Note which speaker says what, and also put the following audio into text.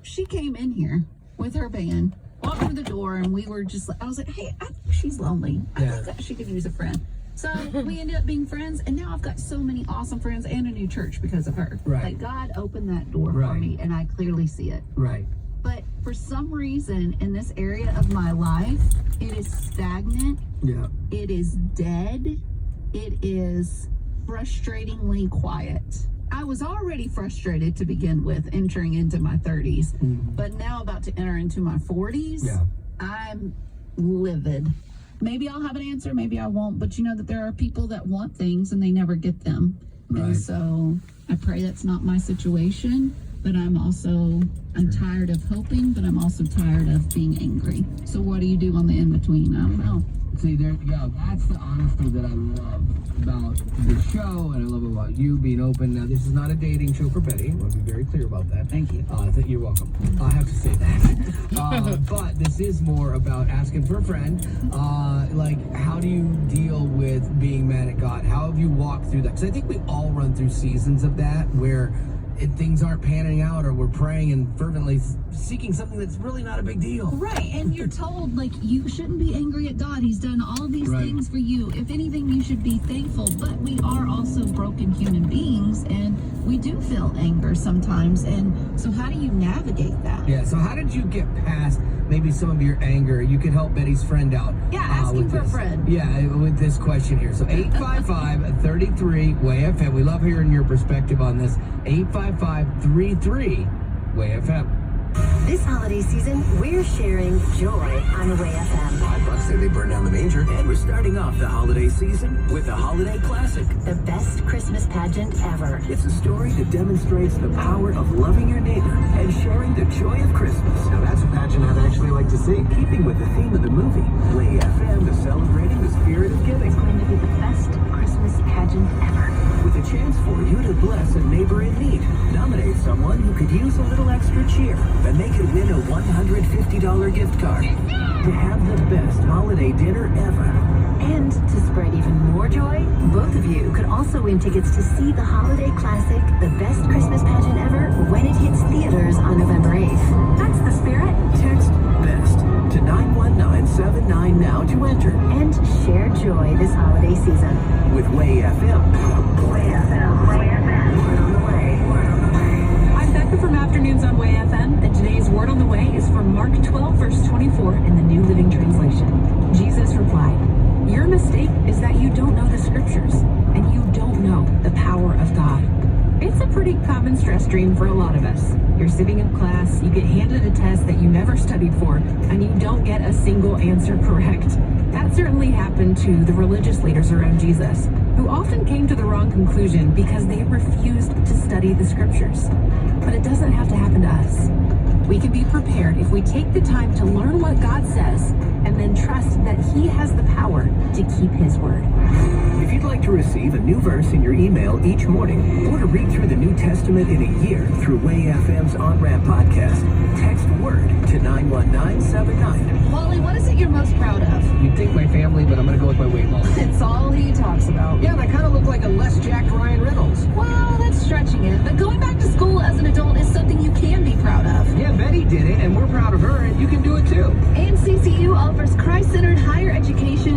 Speaker 1: she came in here with her band, walked through the door, and we were just, I was like, hey, I think she's lonely. I think that she could use a friend. So we ended up being friends, and now I've got so many awesome friends and a new church because of her.
Speaker 2: Right.
Speaker 1: Like, God opened that door for me, and I clearly see it.
Speaker 2: Right.
Speaker 1: But for some reason, in this area of my life, it is stagnant.
Speaker 2: Yeah.
Speaker 1: It is dead. It is frustratingly quiet. I was already frustrated to begin with entering into my 30s, but now about to enter into my 40s, I'm livid. Maybe I'll have an answer, maybe I won't, but you know that there are people that want things and they never get them. Right. And so I pray that's not my situation, but I'm tired of hoping, but I'm also tired of being angry. So what do you do on the in-between? I don't know.
Speaker 2: See, there you go. That's the honesty that I love about the show, and I love about you being open. Now, this is not a dating show for Betty. I want to be very clear about that.
Speaker 1: Thank you.
Speaker 2: You're welcome. I have to say that. But this is more about asking for a friend. Like, how do you deal with being mad at God? How have you walked through that? Because I think we all run through seasons of that where things aren't panning out, or we're praying and fervently seeking something that's really not a big deal.
Speaker 1: Right, and you're told, like, you shouldn't be angry at God. He's done all these things for you. If anything, you should be thankful. But we are also broken human beings, and we do feel anger sometimes. And so how do you navigate that?
Speaker 2: Yeah, so how did you get past maybe some of your anger? You can help Betty's friend out.
Speaker 1: Yeah, asking for a friend.
Speaker 2: Yeah, with this question here. So 855-33-WAY-FM. We love hearing your perspective on this. 855-33-WAY-FM.
Speaker 3: This holiday season, we're sharing joy on the Way FM.
Speaker 4: $5 say they burned down the manger. And we're starting off the holiday season with the Holiday Classic.
Speaker 3: The best Christmas pageant ever.
Speaker 4: It's a story that demonstrates the power of loving your neighbor and sharing the joy of Christmas. Now that's a pageant I'd actually like to see. Keeping with the theme of the movie, Way FM is celebrating the spirit of giving.
Speaker 3: It's going to be the best Christmas pageant ever.
Speaker 4: With a chance for you to bless a neighbor in need. Nominate someone who could use a little extra cheer. And they could win a $150 gift card. To have the best holiday dinner ever.
Speaker 3: And to spread even more joy, both of you could also win tickets to see the Holiday Classic, the best Christmas pageant ever, when it hits theaters on November 8th. That's the spirit.
Speaker 4: Text BEST to 91979 now to enter.
Speaker 3: And share joy this holiday season.
Speaker 4: With Way FM. Way FM. Way FM. Word on the way. Word on the way.
Speaker 5: I'm Becca from Afternoons on Way FM, and today's word on the way is from Mark 12, verse 24 in the New Living Translation. Jesus replied, "Your mistake is that you don't know the scriptures, and you don't know the power of God." It's a pretty common stress dream for a lot of us. You're sitting in class, you get handed a test that you never studied for, and you don't get a single answer correct. That certainly happened to the religious leaders around Jesus, who often came to the wrong conclusion because they refused to study the scriptures. But it doesn't have to happen to us. We can be prepared if we take the time to learn what God says and then trust that He has the power to keep His word.
Speaker 4: If you'd like to receive a new verse in your email each morning, or to read through the New Testament in a year through Way FM's On-Ramp podcast, text WORD to 91979.
Speaker 1: Wally, what is it you're most proud of?
Speaker 2: You'd think my family, but I'm going to go with my weight loss.
Speaker 1: It's all he talks about.
Speaker 2: Yeah, and I kind of look like a less jacked Ryan Reynolds.
Speaker 1: Well, that's stretching it. But going back to school as an adult is something you can be proud of.
Speaker 2: Yeah, Betty did it, and we're proud of her, and you can do it too.
Speaker 1: And CCU offers Christ-centered higher education